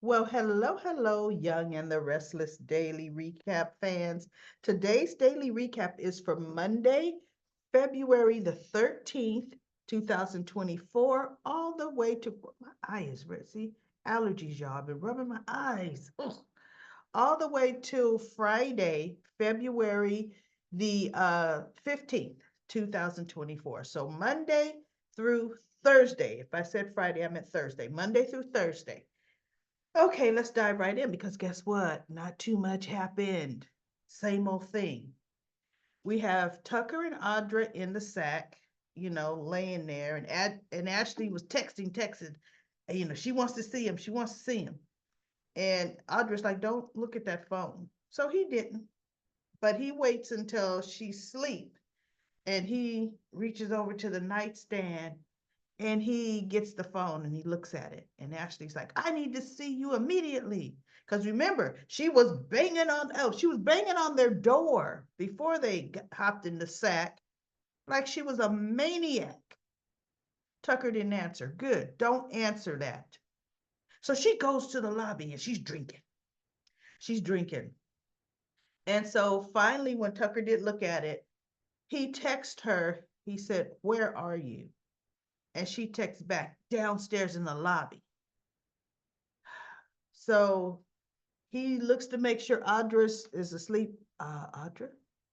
Well, hello, Young and the Restless Daily Recap fans. Today's daily recap is for Monday, February the 13th, 2024, all the way to my eye is red. See, allergies, y'all. I've been rubbing my eyes. Ugh. All the way to Friday, February the 15th, 2024. So Monday through Thursday. If I said Friday, I meant Thursday. Monday through Thursday. Okay, let's dive right in because guess what? Not too much happened. Same old thing. We have Tucker and Audra in the sack, laying there, and Ashley was texting. She wants to see him. She wants to see him. And Audra's like, don't look at that phone. So he didn't, but he waits until she's asleep and he reaches over to the nightstand and he gets the phone and he looks at it. And Ashley's like, I need to see you immediately. Because remember, she was banging on their door before they hopped in the sack like she was a maniac. Tucker didn't answer. Good. Don't answer that. So she goes to the lobby and she's drinking. She's drinking. And so finally, when Tucker did look at it, he texted her. He said, where are you? And she texts back, downstairs in the lobby. So he looks to make sure Audra is asleep. Audra,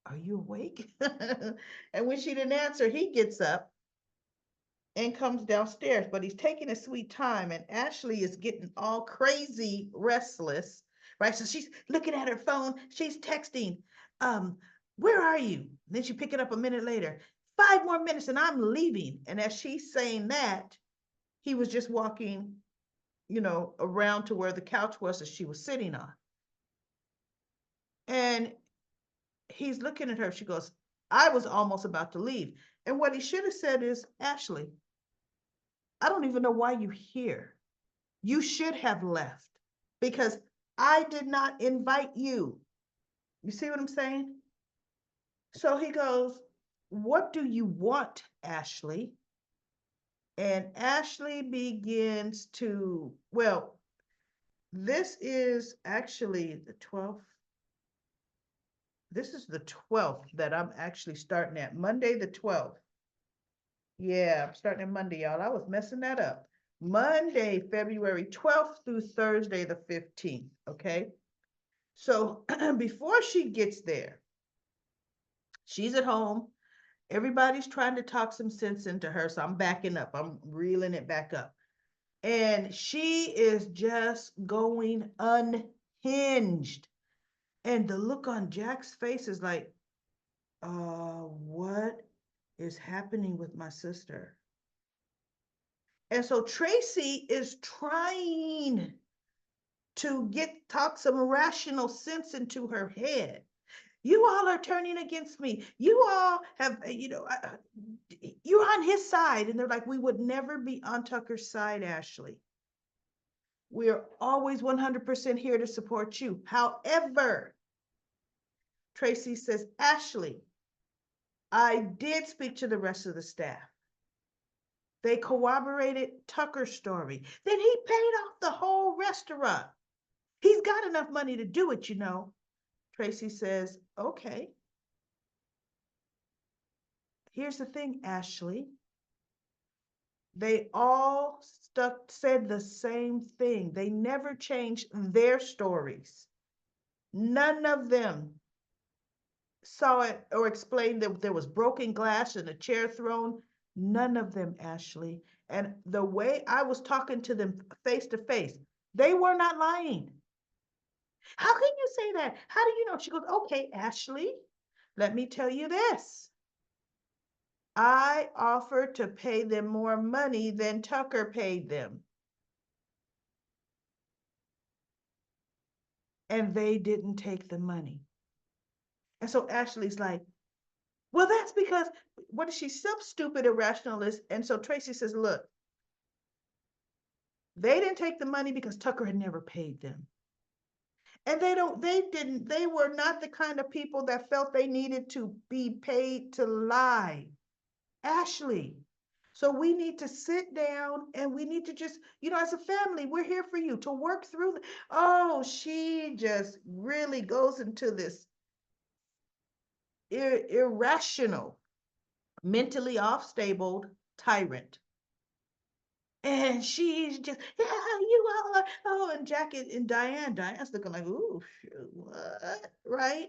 are you awake? And when she didn't answer, he gets up and comes downstairs, but he's taking a sweet time. And Ashley is getting all crazy restless, right? So she's looking at her phone. She's texting, um, where are you? And then she pick it up a minute later. 5 more minutes and I'm leaving. And as she's saying that, he was just walking, around to where the couch was that she was sitting on. And he's looking at her. She goes, I was almost about to leave. And what he should have said is, Ashley, I don't even know why you're here. You should have left because I did not invite you. You see what I'm saying? So he goes, what do you want, Ashley? And Ashley begins to, well, this is actually the 12th. This is the 12th that I'm actually starting at. Monday, the 12th. Yeah, I'm starting at Monday, y'all. I was messing that up. Monday, February 12th through Thursday, the 15th. Okay. So before she gets there, she's at home. Everybody's trying to talk some sense into her. So I'm backing up. I'm reeling it back up. And she is just going unhinged. And the look on Jack's face is like, what is happening with my sister? And so Tracy is trying to talk some rational sense into her head. You all are turning against me. You all have, you're on his side. And they're like, we would never be on Tucker's side, Ashley. We're always 100% here to support you. However, Tracy says, Ashley, I did speak to the rest of the staff. They corroborated Tucker's story. Then he paid off the whole restaurant. He's got enough money to do it, you know. Tracy says, okay. Here's the thing, Ashley. They all said the same thing. They never changed their stories. None of them saw it or explained that there was broken glass and a chair thrown. None of them, Ashley. And the way I was talking to them face to face, they were not lying. How can you say that? How do you know? She goes, okay, Ashley, let me tell you this. I offered to pay them more money than Tucker paid them. And they didn't take the money. And so Ashley's like, well, that's because, what is she, so stupid, irrationalist? And so Tracy says, look, they didn't take the money because Tucker had never paid them. And they were not the kind of people that felt they needed to be paid to lie. Ashley, So we need to sit down and we need to just, as a family, we're here for you to work through. Oh, she just really goes into this irrational, mentally off stable tyrant. And she's just, yeah, you are. Oh, and Jackie and Diane's looking like, ooh, what? Right?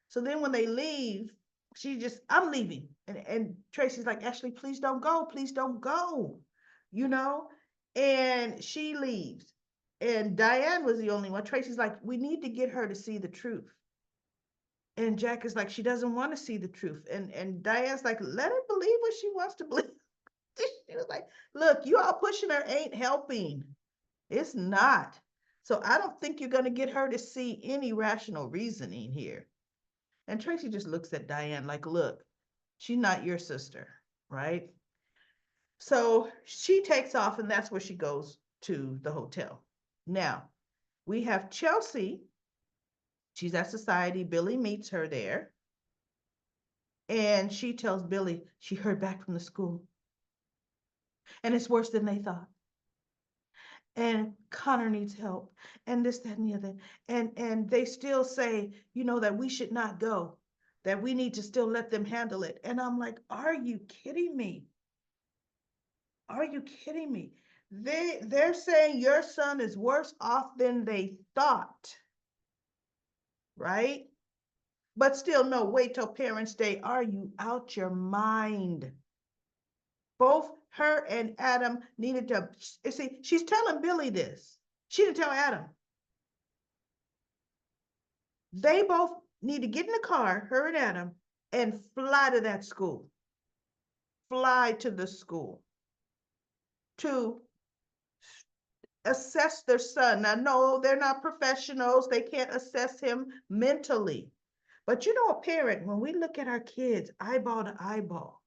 So then when they leave, she just, I'm leaving. And Tracy's like, Ashley, please don't go. Please don't go. You know? And she leaves. And Diane was the only one. Tracy's like, we need to get her to see the truth. And Jack is like, she doesn't want to see the truth. And Diane's like, let her believe what she wants to believe. She was like, look, you all pushing her ain't helping. It's not. So I don't think you're going to get her to see any rational reasoning here. And Tracy just looks at Diane like, look, she's not your sister, right? So she takes off, and that's where she goes to the hotel. Now, we have Chelsea. She's at Society. Billy meets her there. And she tells Billy she heard back from the school. And it's worse than they thought. And Connor needs help. And this, that, and the other. And they still say, that we should not go, that we need to still let them handle it. And I'm like, are you kidding me? Are you kidding me? They're saying your son is worse off than they thought, right? But still, no, wait till Parents' Day. Are you out your mind? Both her and Adam needed to see. She's telling Billy this. She didn't tell Adam. They both need to get in the car, her and Adam, and fly to that school. Fly to the school to assess their son. Now, no, they're not professionals. They can't assess him mentally. But a parent, when we look at our kids eyeball to eyeball,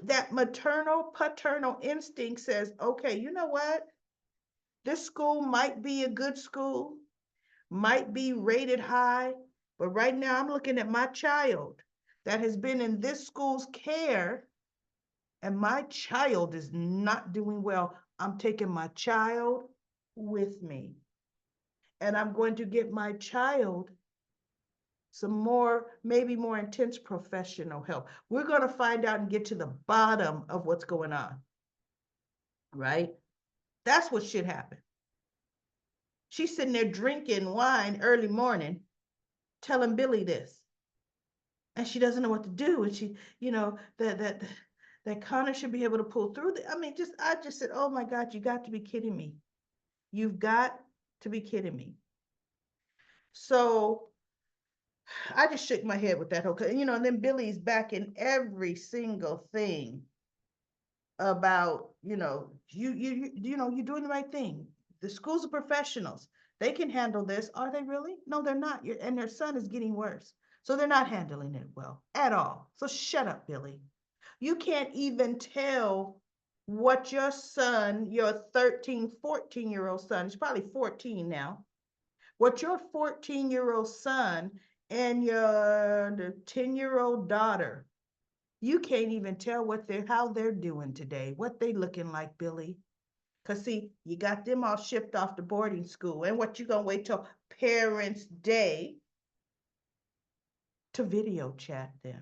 that maternal, paternal instinct says, okay, you know what? This school might be a good school, might be rated high, but right now I'm looking at my child that has been in this school's care, and my child is not doing well. I'm taking my child with me, and I'm going to get my child some more, maybe more intense professional help. We're going to find out and get to the bottom of what's going on, right? That's what should happen. She's sitting there drinking wine early morning, telling Billy this, and she doesn't know what to do. And she, that Connor should be able to pull through. I mean, I just said, oh my God, you got to be kidding me. You've got to be kidding me. So I just shook my head with that whole, and then Billy's back in every single thing about, you're doing the right thing. The schools are professionals. They can handle this. Are they really? No, they're not. And their son is getting worse. So they're not handling it well at all. So shut up, Billy. You can't even tell what your son, your 13, 14-year-old son, he's probably 14 now, what your 14-year-old son and your 10-year-old daughter, you can't even tell how they're doing today, what they looking like, Billy. Because see, you got them all shipped off to boarding school. And what you gonna wait till Parents' Day to video chat them?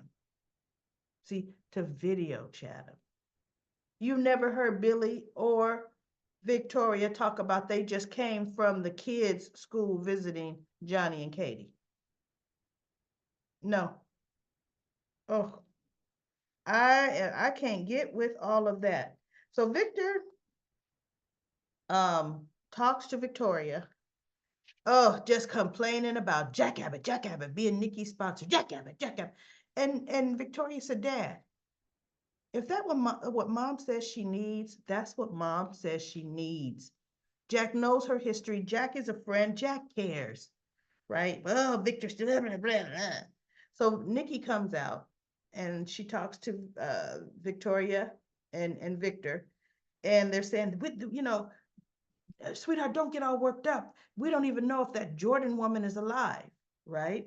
See, to video chat them. You never heard Billy or Victoria talk about they just came from the kids' school visiting Johnny and Katie. No. Oh, I can't get with all of that. So Victor talks to Victoria. Oh, just complaining about Jack Abbott being Nikki's sponsor. Jack Abbott. And Victoria said, Dad, if that what mom says she needs, that's what mom says she needs. Jack knows her history. Jack is a friend. Jack cares, right? Oh, Victor still blah, blah, blah. So Nikki comes out and she talks to Victoria and Victor, and they're saying, sweetheart, don't get all worked up. We don't even know if that Jordan woman is alive, right?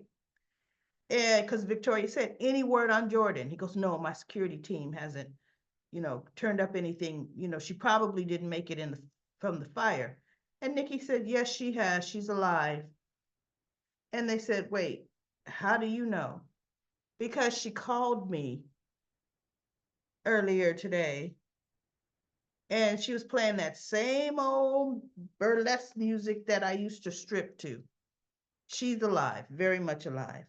And because Victoria said, any word on Jordan? He goes, no, my security team hasn't, turned up anything. She probably didn't make it from the fire. And Nikki said, yes, she has. She's alive. And they said, wait, how do you know? Because she called me earlier today and she was playing that same old burlesque music that I used to strip to. She's alive, very much alive.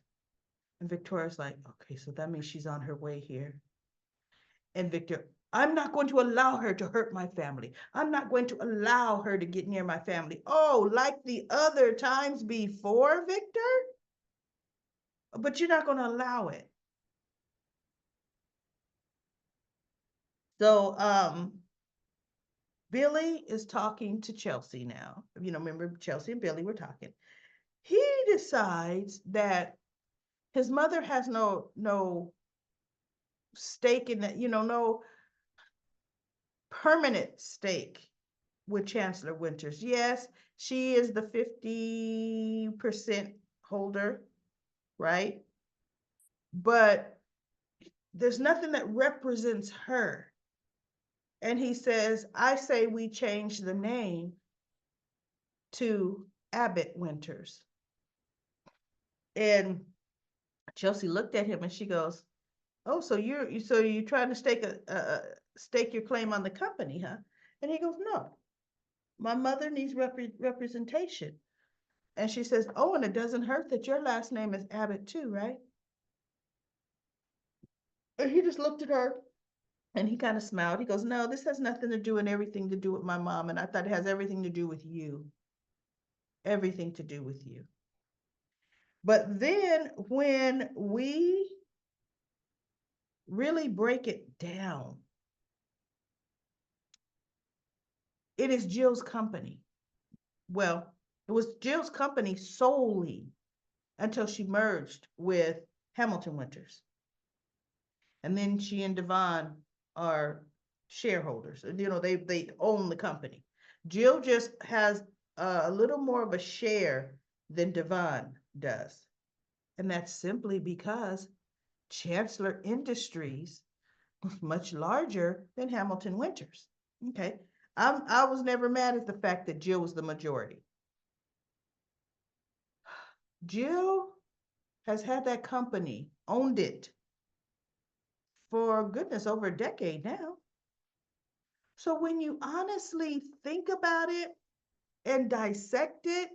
And Victoria's like, okay, so that means she's on her way here. And Victor, I'm not going to allow her to hurt my family. I'm not going to allow her to get near my family. Oh, like the other times before, Victor? But you're not going to allow it. So, Billy is talking to Chelsea now. Remember Chelsea and Billy were talking. He decides that his mother has no stake in that, no permanent stake with Chancellor Winters. Yes, she is the 50% holder, right? But there's nothing that represents her. And he says, I say we change the name to Abbott Winters. And Chelsea looked at him and she goes, "Oh, so you're trying to stake your claim on the company, huh?" And he goes, "No, my mother needs representation." And she says, "Oh, and it doesn't hurt that your last name is Abbott too, right?" And he just looked at her and he kind of smiled. He goes, "No, this has nothing to do and everything to do with my mom, and I thought it has everything to do with you, everything to do with you." But then when we really break it down, it is Jill's company. Well, it was Jill's company solely until she merged with Hamilton Winters. And then she and Devon are shareholders. They own the company. Jill just has a little more of a share than Devon does. And that's simply because Chancellor Industries was much larger than Hamilton Winters. Okay. I was never mad at the fact that Jill was the majority. Jill has had that company, owned it for goodness over a decade now. So when you honestly think about it and dissect it,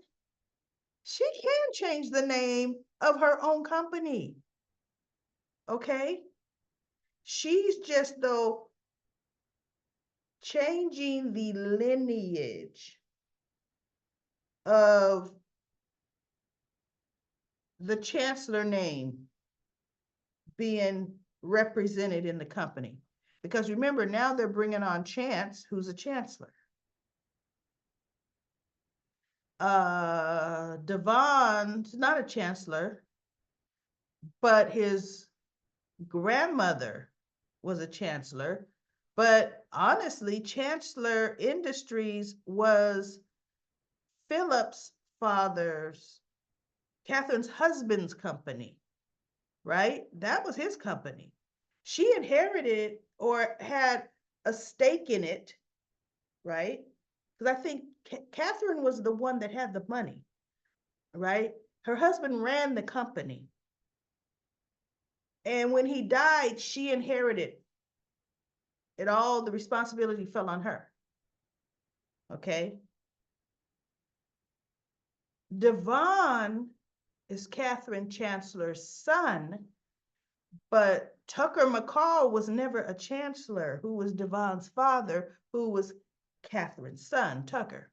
she can change the name of her own company. Okay? She's just though changing the lineage of the chancellor name being represented in the company. Because remember, now they're bringing on Chance, who's a chancellor. Devon's not a chancellor, but his grandmother was a chancellor. But honestly, Chancellor Industries was Philip's father's, Catherine's husband's company, right? That was his company. She inherited or had a stake in it, right? Because I think Catherine was the one that had the money, right? Her husband ran the company. And when he died, she inherited it all. The responsibility fell on her. Okay. Devon is Catherine Chancellor's son, but Tucker McCall was never a chancellor, who was Devon's father, who was Catherine's son, Tucker.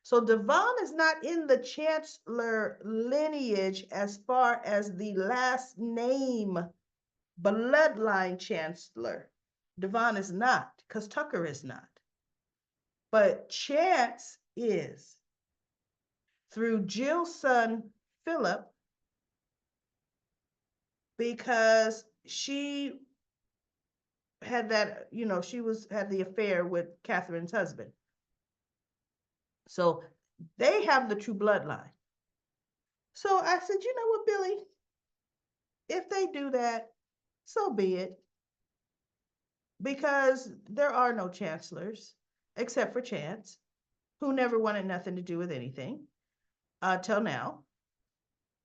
So Devon is not in the chancellor lineage as far as the last name bloodline chancellor. Devon is not, because Tucker is not. But Chance is through Jill's son, Philip, because she had that, had the affair with Catherine's husband. So they have the true bloodline. So I said, you know what, Billy? If they do that, so be it, because there are no chancellors except for Chance, who never wanted nothing to do with anything till now.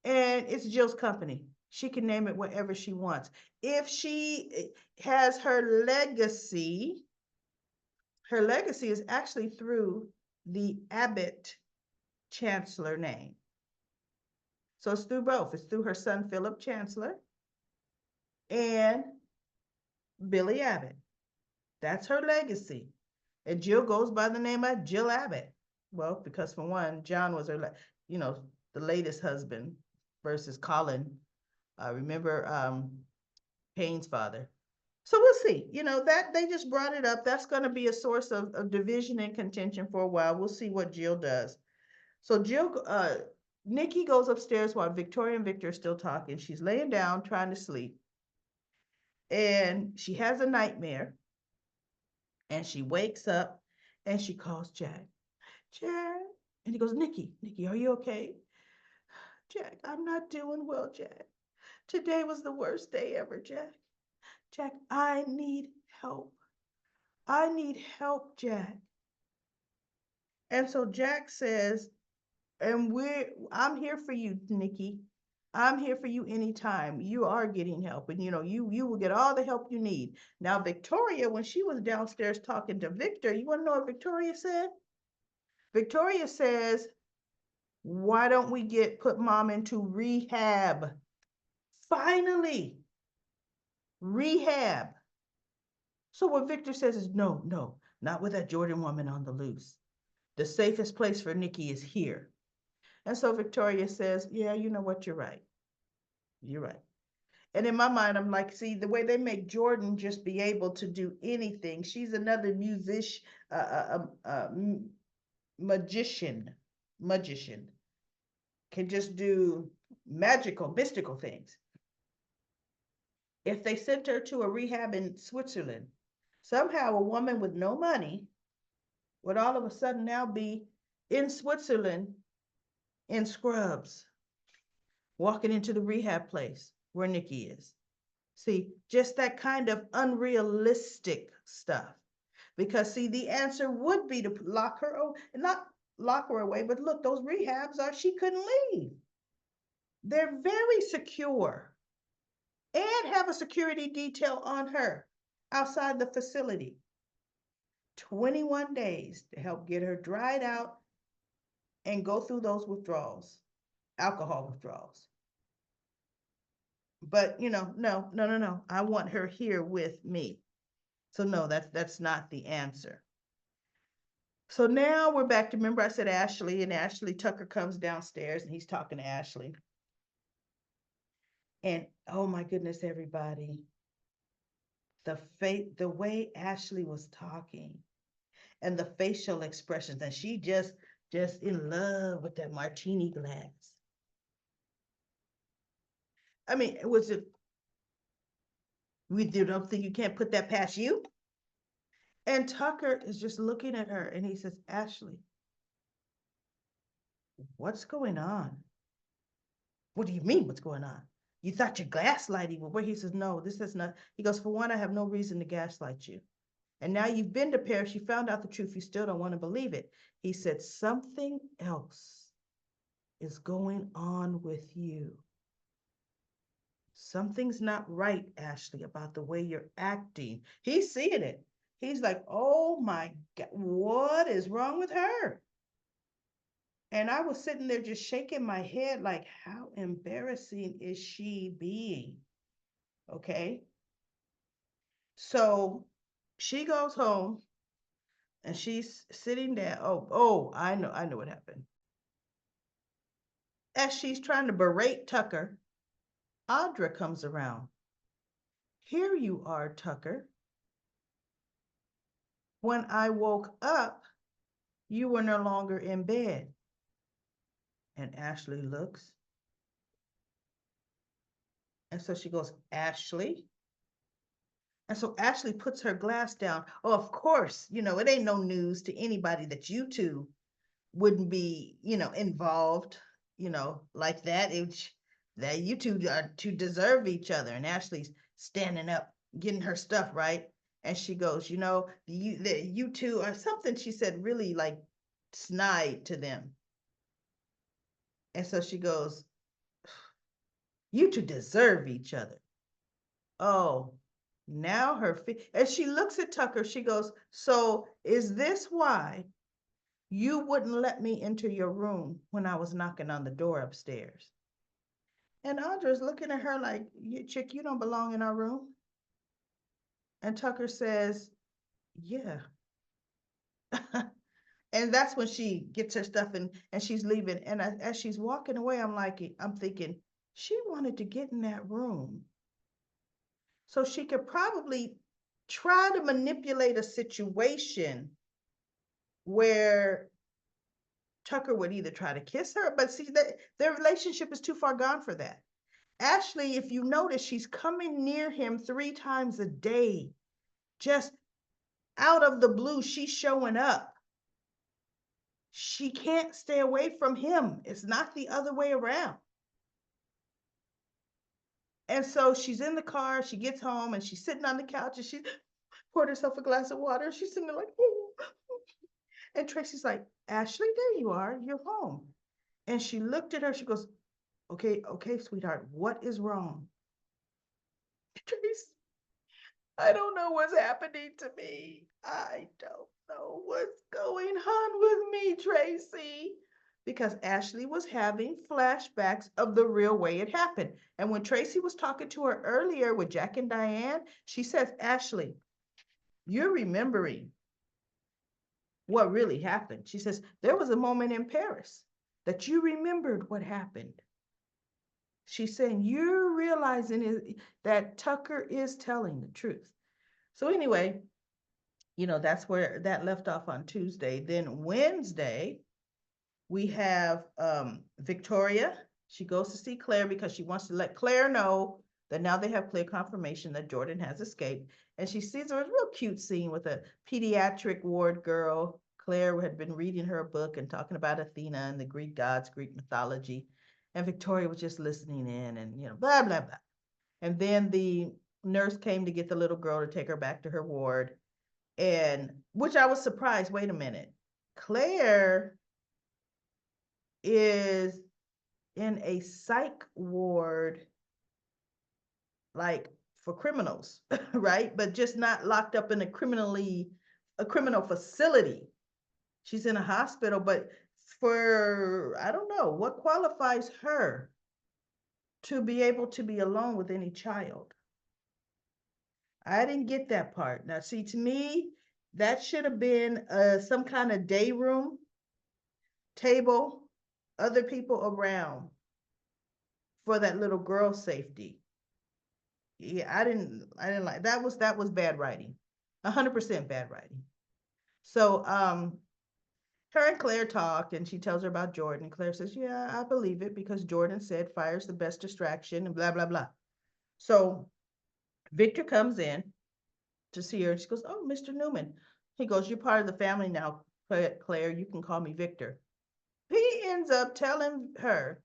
And it's Jill's company. She can name it whatever she wants. If she has her legacy is actually through the Abbott Chancellor name. So it's through both. It's through her son, Philip Chancellor, and Billy Abbott. That's her legacy. And Jill goes by the name of Jill Abbott. Well, because for one, John was her, the latest husband versus Colin. Remember Payne's father. So we'll see. That they just brought it up. That's going to be a source of division and contention for a while. We'll see what Jill does. So Nikki goes upstairs while Victoria and Victor are still talking. She's laying down trying to sleep, and she has a nightmare. And she wakes up and she calls Jack. Jack, and he goes, Nikki, are you okay? Jack, I'm not doing well, Jack. Today was the worst day ever, Jack. Jack, I need help. I need help, Jack. And so Jack says, I'm here for you, Nikki. I'm here for you anytime. You are getting help, and you will get all the help you need. Now, Victoria, when she was downstairs talking to Victor, you want to know what Victoria said? Victoria says, why don't we put mom into rehab? Finally, rehab. So what Victor says is, no, not with that Jordan woman on the loose. The safest place for Nikki is here. And so Victoria says, yeah, you know what? You're right. You're right. And in my mind, I'm like, see, the way they make Jordan just be able to do anything. She's another musician, magician, can just do magical, mystical things. If they sent her to a rehab in Switzerland, somehow a woman with no money would all of a sudden now be in Switzerland in scrubs, walking into the rehab place where Nikki is. See, just that kind of unrealistic stuff. Because see, the answer would be to lock her, not lock her away, but look, those rehabs she couldn't leave. They're very secure and have a security detail on her outside the facility. 21 days to help get her dried out and go through those withdrawals, alcohol withdrawals. But no. I want her here with me. So no, that's not the answer. So now we're back to, remember I said Ashley, and Ashley Tucker comes downstairs and he's talking to Ashley. And oh my goodness, everybody, the way Ashley was talking and the facial expressions, and she just in love with that martini glass. I mean, was it, we don't think you can't put that past you? And Tucker is just looking at her and he says, Ashley, what's going on? What do you mean, what's going on? You thought you're gaslighting me? Where he says, no, this is not. He goes, for one, I have no reason to gaslight you. And now you've been to Paris, you found out the truth, you still don't want to believe it. He said, something else is going on with you. Something's not right, Ashley, about the way you're acting. He's seeing it. He's like, oh my God, what is wrong with her? And I was sitting there just shaking my head like, how embarrassing is she being? Okay. So she goes home and she's sitting down. Oh, I know what happened. As she's trying to berate Tucker, Audra comes around. Here you are, Tucker. When I woke up, you were no longer in bed. And Ashley looks. And so she goes, Ashley? And so Ashley puts her glass down. Oh, of course, it ain't no news to anybody that you two wouldn't be, involved, like that. that you two are to deserve each other. And Ashley's standing up, getting her stuff right. And she goes, you two are something she said really like snide to them. And so she goes, you two deserve each other. Oh, now and she looks at Tucker, she goes, so is this why you wouldn't let me into your room when I was knocking on the door upstairs? And Audra's looking at her like, chick, you don't belong in our room. And Tucker says, yeah. And that's when she gets her stuff and she's leaving. And as she's walking away, I'm thinking, she wanted to get in that room so she could probably try to manipulate a situation where Tucker would either try to kiss her, but see that their relationship is too far gone for that. Ashley, if you notice, she's coming near him 3 times a day. Just out of the blue, she's showing up. She can't stay away from him. It's not the other way around. And so she's in the car, she gets home and she's sitting on the couch and she poured herself a glass of water. She's sitting there like, ooh. And Tracy's like, Ashley, there you are, you're home. And she looked at her, she goes, okay, sweetheart, what is wrong? Tracy, I don't know what's happening to me. I don't know what's going on with me, Tracy. Because Ashley was having flashbacks of the real way it happened. And when Tracy was talking to her earlier with Jack and Diane, she says, Ashley, you're remembering what really happened. She says, there was a moment in Paris that you remembered what happened. She's saying, you're realizing that Tucker is telling the truth. So anyway, that's where that left off on Tuesday. Then Wednesday, we have Victoria. She goes to see Claire because she wants to let Claire know that now they have clear confirmation that Jordan has escaped. And she sees a real cute scene with a pediatric ward girl. Claire had been reading her book and talking about Athena and the Greek gods, Greek mythology. And Victoria was just listening in and, blah, blah, blah. And then the nurse came to get the little girl to take her back to her ward. And which I was surprised. Wait a minute. Claire is in a psych ward, like for criminals, right? But just not locked up in a criminal facility. She's in a hospital, but for, I don't know, what qualifies her to be able to be alone with any child? I didn't get that part. Now, see, to me, that should have been some kind of day room, table, other people around for that little girl's safety. Yeah, I didn't like that. Was bad writing, 100% bad writing. So her and Claire talk and she tells her about Jordan. Claire says, yeah, I believe it because Jordan said fire's the best distraction and blah blah blah. So Victor comes in to see her and she goes, oh, Mr. Newman. He goes, you're part of the family now, Claire, you can call me Victor. He ends up telling her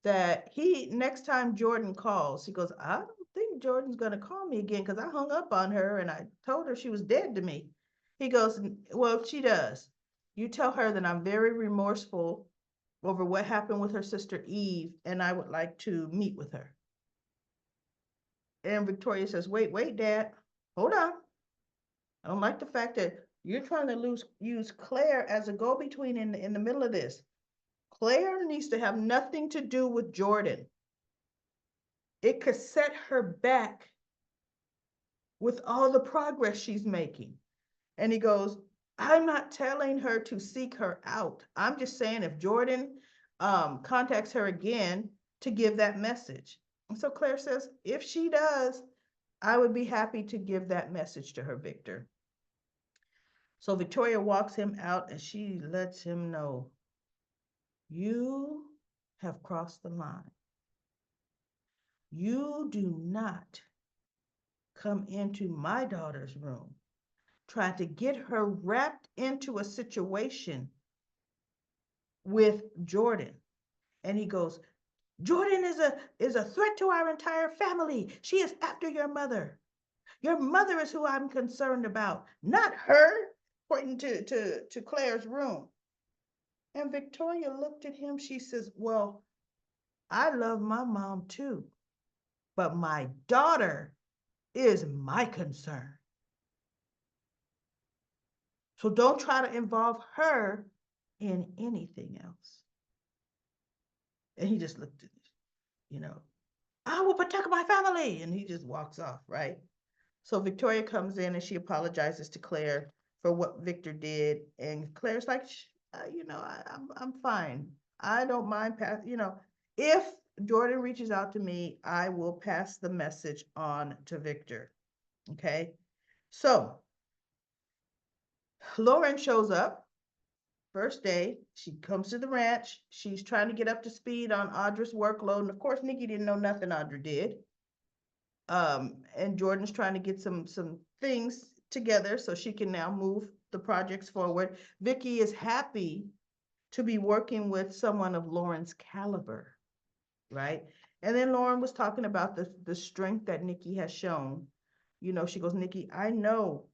that next time Jordan calls, he goes, I don't think Jordan's going to call me again because I hung up on her and I told her she was dead to me. He goes, well, she does. You tell her that I'm very remorseful over what happened with her sister Eve and I would like to meet with her. And Victoria says, wait, Dad, hold on. I don't like the fact that you're trying to use Claire as a go-between in the middle of this. Claire needs to have nothing to do with Jordan. It could set her back with all the progress she's making. And he goes, I'm not telling her to seek her out. I'm just saying if Jordan contacts her again to give that message. And so Claire says, if she does, I would be happy to give that message to her, Victor. So Victoria walks him out and she lets him know, you have crossed the line. You do not come into my daughter's room, try to get her wrapped into a situation with Jordan. And he goes, Jordan is a threat to our entire family. She is after your mother. Your mother is who I'm concerned about, not her, pointing to Claire's room. And Victoria looked at him. She says, well, I love my mom too, but my daughter is my concern. So don't try to involve her in anything else. And he just looked at, you know, I will protect my family. And he just walks off, right? So Victoria comes in and she apologizes to Claire for what Victor did. And Claire's like, I'm fine. I don't mind if Jordan reaches out to me, I will pass the message on to Victor. Okay. So Lauren shows up first day. She comes to the ranch. She's trying to get up to speed on Audra's workload. And of course, Nikki didn't know nothing Audra did. And Jordan's trying to get some things together so she can now move the projects forward. Vicky is happy to be working with someone of Lauren's caliber, right? And then Lauren was talking about the strength that Nikki has shown. She goes, Nikki, I know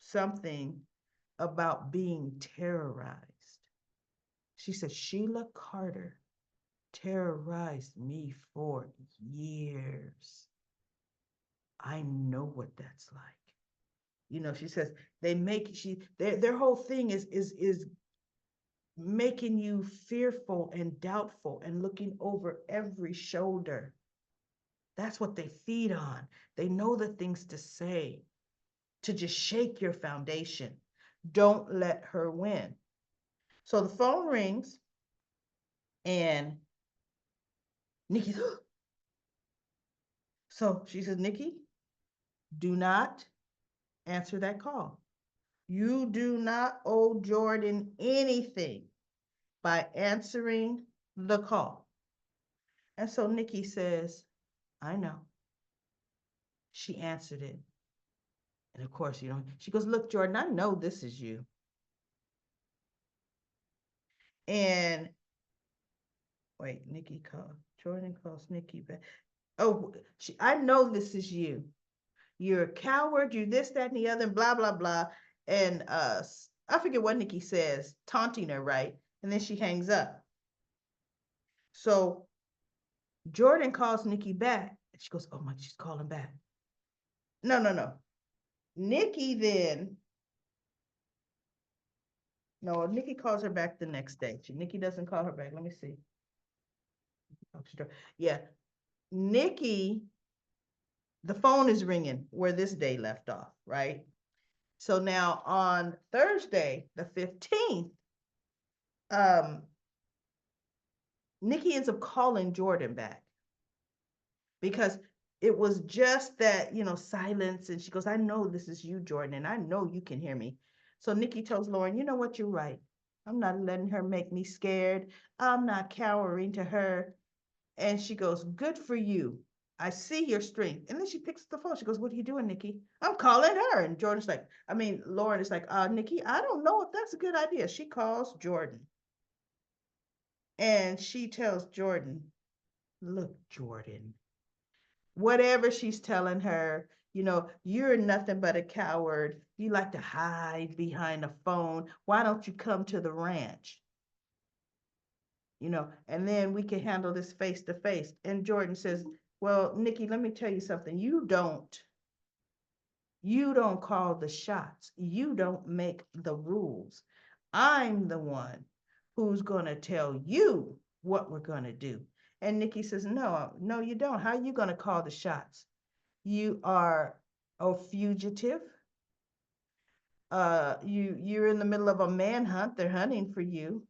something about being terrorized. She said, Sheila Carter terrorized me for years. I know what that's like. She says they make their whole thing is making you fearful and doubtful and looking over every shoulder. That's what they feed on. They know the things to say to just shake your foundation. Don't let her win. So the phone rings and Nikki, so she says, Nikki, do not answer that call. You do not owe Jordan anything by answering the call. And so Nikki says, I know. She answered it. And of course, she goes, look, Jordan, I know this is you. And wait, Jordan calls Nikki back. Oh, I know this is you. You're a coward, you this, that, and the other, and blah, blah, blah. And I forget what Nikki says, taunting her, right? And then she hangs up. So Jordan calls Nikki back. And she goes, oh my, she's calling back. No. Nikki then, no, Nikki calls her back the next day. Nikki doesn't call her back. Let me see. Yeah. Nikki, the phone is ringing where this day left off, right? So now on Thursday, the 15th, Nikki ends up calling Jordan back because it was just that, silence. And she goes, I know this is you, Jordan, and I know you can hear me. So Nikki tells Lauren, you know what, you're right. I'm not letting her make me scared. I'm not cowering to her. And she goes, good for you. I see your strength. And then she picks up the phone. She goes, what are you doing, Nikki? I'm calling her. And Lauren is like, Nikki, I don't know if that's a good idea. She calls Jordan. And she tells Jordan, look, Jordan, whatever she's telling her, you're nothing but a coward. You like to hide behind a phone. Why don't you come to the ranch? And then we can handle this face to face. And Jordan says, well, Nikki, let me tell you something. You don't call the shots. You don't make the rules. I'm the one who's going to tell you what we're going to do. And Nikki says, no, you don't. How are you going to call the shots? You are a fugitive. You're in the middle of a manhunt. They're hunting for you.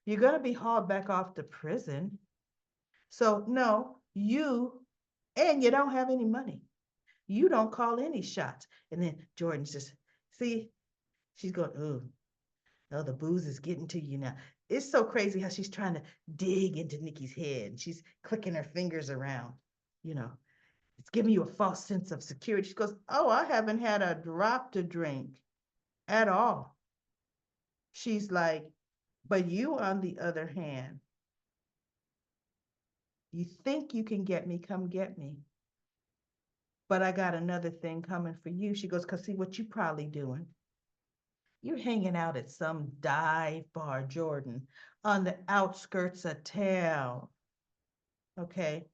You're going to be hauled back off to prison. So no, and you don't have any money. You don't call any shots. And then Jordan says, see, she's going, oh, the booze is getting to you now. It's so crazy how she's trying to dig into Nikki's head. She's clicking her fingers around, it's giving you a false sense of security. She goes, oh, I haven't had a drop to drink at all. She's like, but you, on the other hand, You think you can get me, come get me. But I got another thing coming for you. She goes, because see what you probably doing. You're hanging out at some dive bar, Jordan, on the outskirts of town. Okay,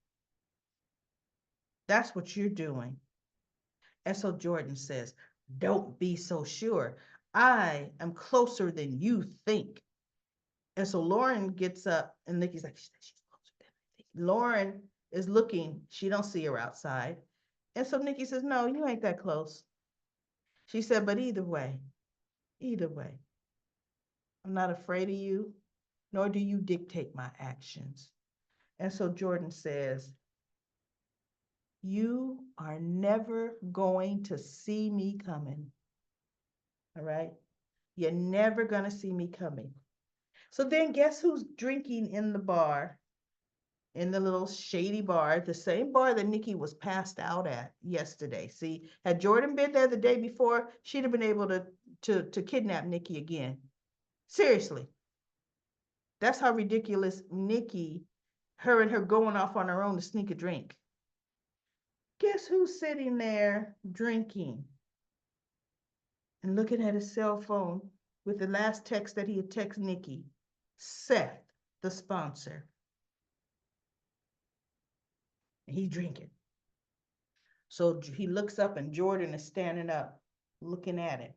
that's what you're doing. And so Jordan says, don't be so sure. I am closer than you think. And so Lauren gets up and Nikki's like, she's closer than I think. Lauren is looking, she don't see her outside. And so Nikki says, no, you ain't that close. She said, but either way, I'm not afraid of you, nor do you dictate my actions. And so Jordan says, you are never going to see me coming. All right? You're never going to see me coming. So then guess who's drinking in the bar, in the little shady bar, the same bar that Nikki was passed out at yesterday. See, had Jordan been there the day before, she'd have been able to kidnap Nikki again. Seriously. That's how ridiculous Nikki, her and her going off on her own to sneak a drink. Guess who's sitting there drinking and looking at his cell phone with the last text that he had texted Nikki? Seth, the sponsor. And he's drinking. So he looks up and Jordan is standing up looking at it.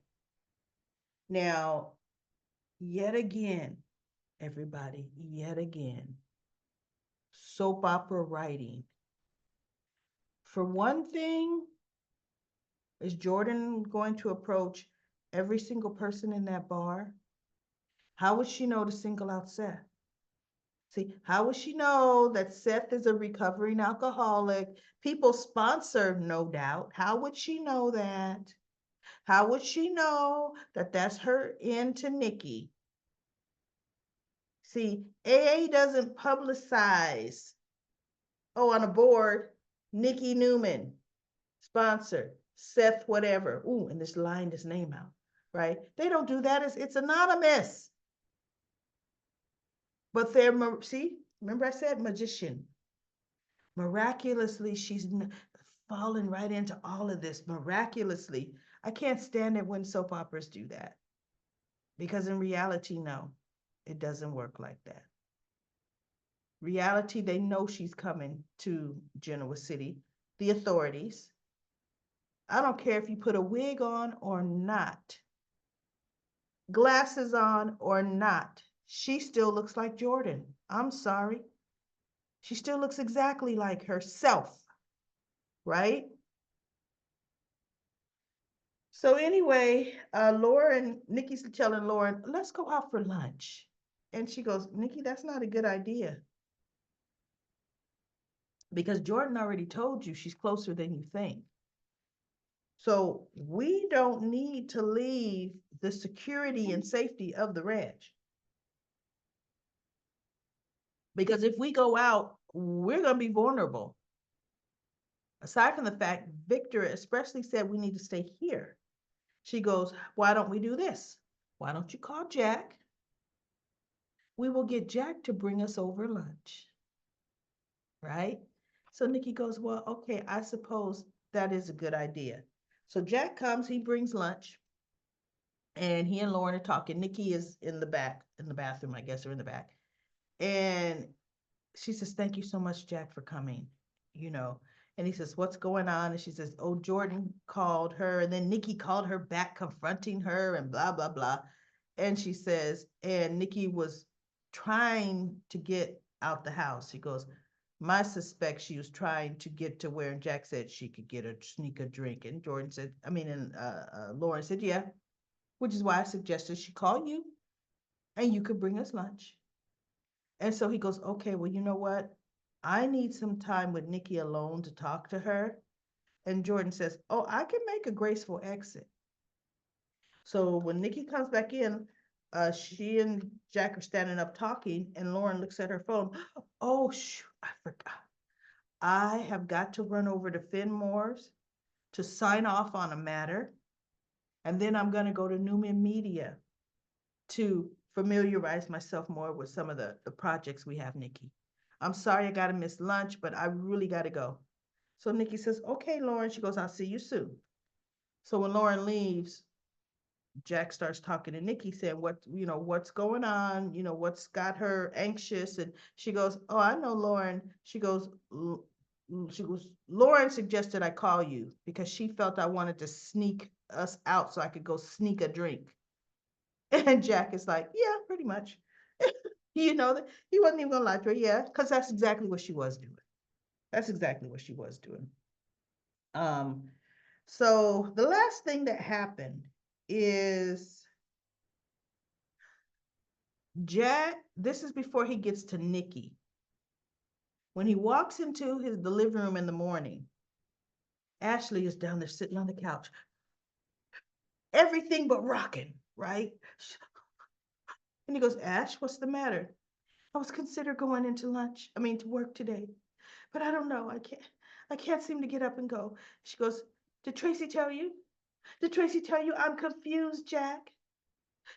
Now, yet again, everybody, yet again, soap opera writing. For one thing, is Jordan going to approach every single person in that bar? How would she know to single out Seth? See, how would she know that Seth is a recovering alcoholic? People sponsor, no doubt. How would she know that? How would she know that that's her into Nikki? See, AA doesn't publicize, oh, on a board, Nikki Newman, sponsor, Seth whatever. Ooh, and this line his name out, right? They don't do that. It's anonymous. But they're, see, remember I said magician. Miraculously, she's fallen right into all of this. Miraculously. I can't stand it when soap operas do that. Because in reality, no, it doesn't work like that. Reality, they know she's coming to Genoa City, the authorities. I don't care if you put a wig on or not, glasses on or not. She still looks like Jordan. I'm sorry. She still looks exactly like herself, right? So anyway, Lauren, Nikki's telling Lauren, let's go out for lunch. And she goes, Nikki, that's not a good idea. Because Jordan already told you she's closer than you think. So we don't need to leave the security and safety of the ranch. Because if we go out, we're going to be vulnerable. Aside from the fact, Victor expressly said we need to stay here. She goes, why don't we do this? Why don't you call Jack? We will get Jack to bring us over lunch. Right? So Nikki goes, well, okay, I suppose that is a good idea. So Jack comes, he brings lunch, and he and Lauren are talking. Nikki is in the back, in the bathroom, I guess, or in the back. And she says, thank you so much, Jack, for coming, you know. And he says, what's going on? And she says, oh, Jordan called her. And then Nikki called her back, confronting her and blah, blah, blah. And she says, and Nikki was trying to get out the house. She goes, my suspect she was trying to get to where Jack said she could get a sneak a drink. And Jordan said, I mean, and Lauren said, yeah, which is why I suggested she call you and you could bring us lunch. And so he goes, okay, well, you know what? I need some time with Nikki alone to talk to her. And Jordan says, oh, I can make a graceful exit. So when Nikki comes back in, she and Jack are standing up talking, and Lauren looks at her phone. Oh, shoot, I forgot. I have got to run over to Finmore's to sign off on a matter. And then I'm going to go to Newman Media to familiarize myself more with some of the projects we have, Nikki. I'm sorry I gotta miss lunch, but I really gotta go. So Nikki says, okay, Lauren. She goes, I'll see you soon. So when Lauren leaves, Jack starts talking to Nikki, saying, what's going on? What's got her anxious? And she goes, oh, I know, Lauren. She goes, Lauren suggested I call you because she felt I wanted to sneak us out so I could go sneak a drink. And Jack is like, yeah, pretty much. He wasn't even gonna lie to her. Yeah, because that's exactly what she was doing. That's exactly what she was doing. Um, so the last thing that happened is Jack, this is before he gets to Nikki. When he walks into the living room in the morning, Ashley is down there sitting on the couch, everything but rocking, right? And he goes, Ash, what's the matter? I was considered going into to work today, but I don't know. I can't seem to get up and go. She goes, did Tracy tell you? Did Tracy tell you I'm confused, Jack?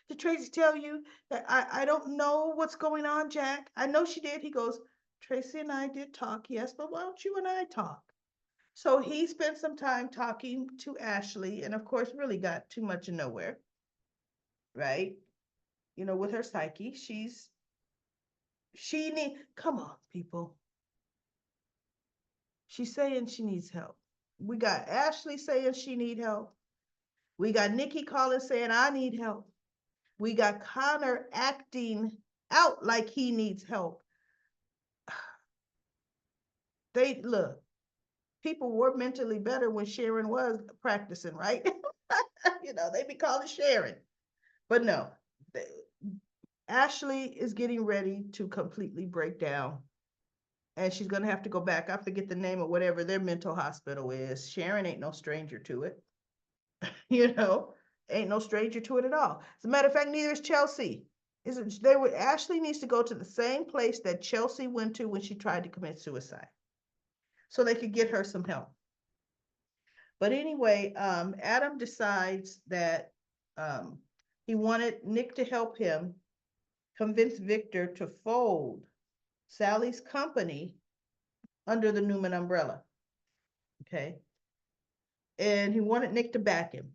Did Tracy tell you that I don't know what's going on, Jack? I know she did. He goes, Tracy and I did talk, yes, but why don't you and I talk? So he spent some time talking to Ashley and, of course, really got too much of nowhere, right? With her psyche, come on, people. She's saying she needs help. We got Ashley saying she need help. We got Nikki calling saying I need help. We got Connor acting out like he needs help. They look, people were mentally better when Sharon was practicing, right? They be calling Sharon. But no, they, Ashley is getting ready to completely break down. And she's going to have to go back. I forget the name of whatever their mental hospital is. Sharon ain't no stranger to it. you know, ain't no stranger to it at all. As a matter of fact, neither is Chelsea. Ashley needs to go to the same place that Chelsea went to when she tried to commit suicide, so they could get her some help. But anyway, Adam decides that he wanted Nick to help him convince Victor to fold Sally's company under the Newman umbrella. Okay. And he wanted Nick to back him.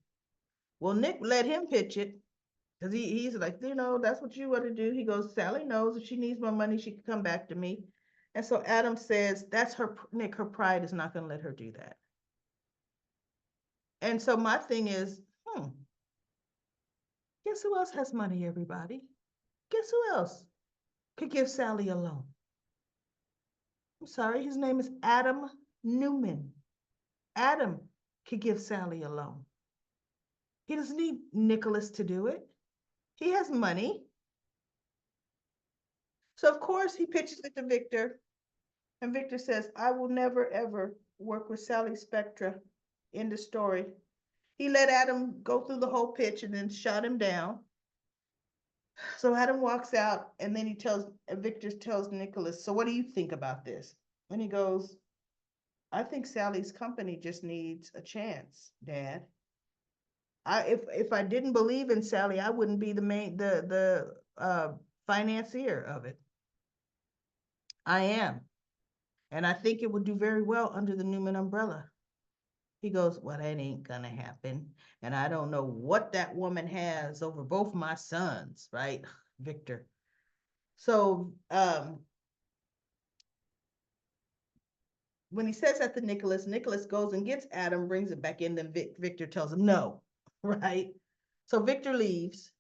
Well, Nick let him pitch it because he's like, that's what you want to do. He goes, Sally knows if she needs more money, she can come back to me. And so Adam says, that's Nick, her pride is not going to let her do that. And so my thing is, guess who else has money, everybody? Guess who else could give Sally a loan? I'm sorry, his name is Adam Newman. Adam could give Sally a loan. He doesn't need Nicholas to do it. He has money. So of course he pitches it to Victor, and Victor says, I will never ever work with Sally Spectra. End of story. He let Adam go through the whole pitch and then shut him down. So Adam walks out, and then Victor tells Nicholas, so what do you think about this? And he goes, I think Sally's company just needs a chance, Dad. If I didn't believe in Sally, I wouldn't be the financier of it. I am. And I think it would do very well under the Newman umbrella. He goes, well, that ain't gonna happen. And I don't know what that woman has over both my sons, right? Victor. So when he says that to Nicholas goes and gets Adam, brings it back in, then Victor tells him no, right? So Victor leaves,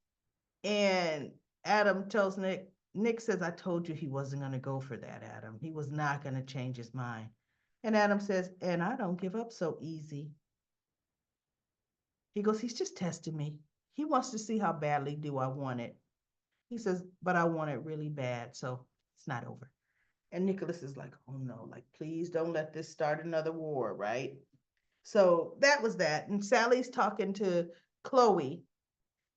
and Adam tells Nick says, I told you he wasn't going to go for that, Adam. He was not going to change his mind. And Adam says, and I don't give up so easy. He goes, he's just testing me. He wants to see how badly do I want it. He says, but I want it really bad, so it's not over. And Nicholas is like, oh no, like, please don't let this start another war, right? So that was that. And Sally's talking to Chloe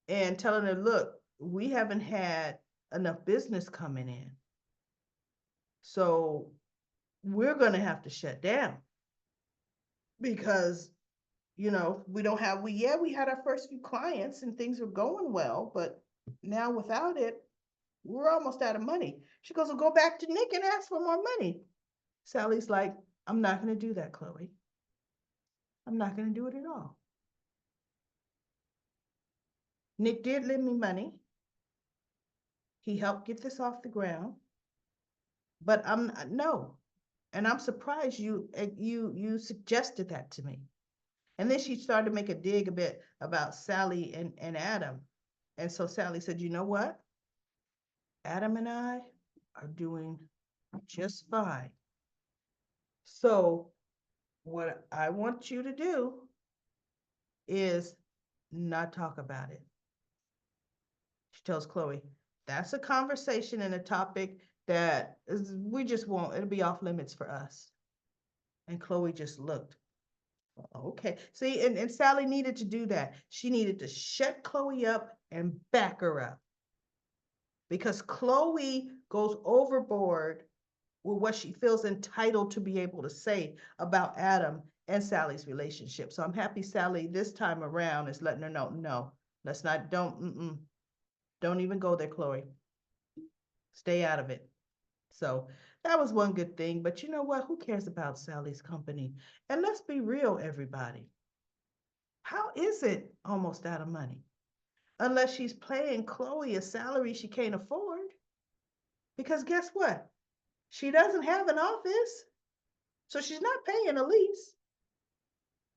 and telling her, look, we haven't had enough business coming in. So we're going to have to shut down because, we don't have, we had our first few clients and things were going well, but now without it, We're almost out of money. She goes, well, go back to Nick and ask for more money. Sally's like, I'm not going to do that, Chloe. I'm not going to do it at all. Nick did lend me money. He helped get this off the ground, but I'm no. And I'm surprised you suggested that to me. And then she started to make a dig a bit about Sally and Adam. And so Sally said, you know what? Adam and I are doing just fine. So what I want you to do is not talk about it. She tells Chloe, that's a conversation and a topic that we just won't, it'll be off limits for us. And Chloe just looked. Okay. See, and Sally needed to do that. She needed to shut Chloe up and back her up because Chloe goes overboard with what she feels entitled to be able to say about Adam and Sally's relationship. So I'm happy Sally this time around is letting her know, no, let's not, don't even go there, Chloe. Stay out of it. So that was one good thing. But you know what? Who cares about Sally's company? And let's be real, everybody. How is it almost out of money? Unless she's paying Chloe a salary she can't afford. Because guess what? She doesn't have an office. So she's not paying a lease.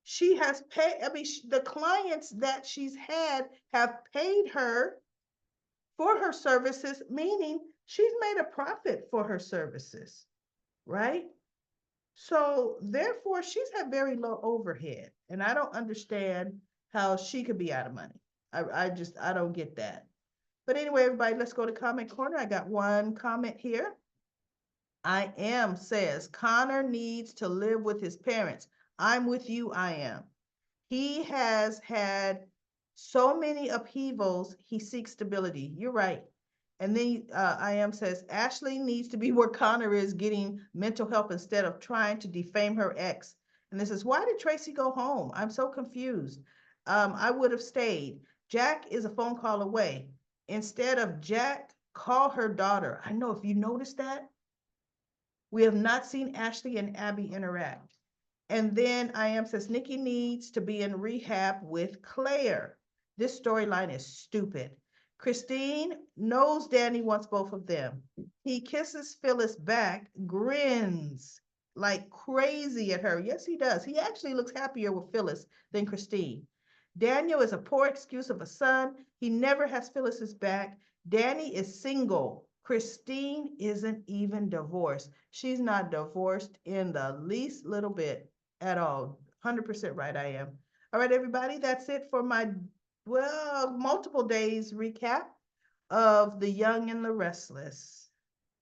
She has paid, I mean, the clients that she's had have paid her for her services, meaning she's made a profit for her services, right? So therefore, she's had very low overhead. And I don't understand how she could be out of money. I don't get that. But anyway, everybody, let's go to comment corner. I got one comment here. I am says Connor needs to live with his parents. I'm with you, I am. He has had so many upheavals, he seeks stability. You're right. And then I am says Ashley needs to be where Connor is getting mental help instead of trying to defame her ex. And this is why did Tracy go home? I'm so confused. I would have stayed. Jack is a phone call away. Instead of Jack, call her daughter. I know if you noticed that, we have not seen Ashley and Abby interact. And then I am says Nikki needs to be in rehab with Claire. This storyline is stupid. Christine knows Danny wants both of them. He kisses Phyllis back, grins like crazy at her. Yes, he does. He actually looks happier with Phyllis than Christine. Daniel is a poor excuse of a son. He never has Phyllis's back. Danny is single. Christine isn't even divorced. She's not divorced in the least little bit at all. 100% right, I am. All right, everybody, that's it for my, well, multiple days recap of The Young and the Restless.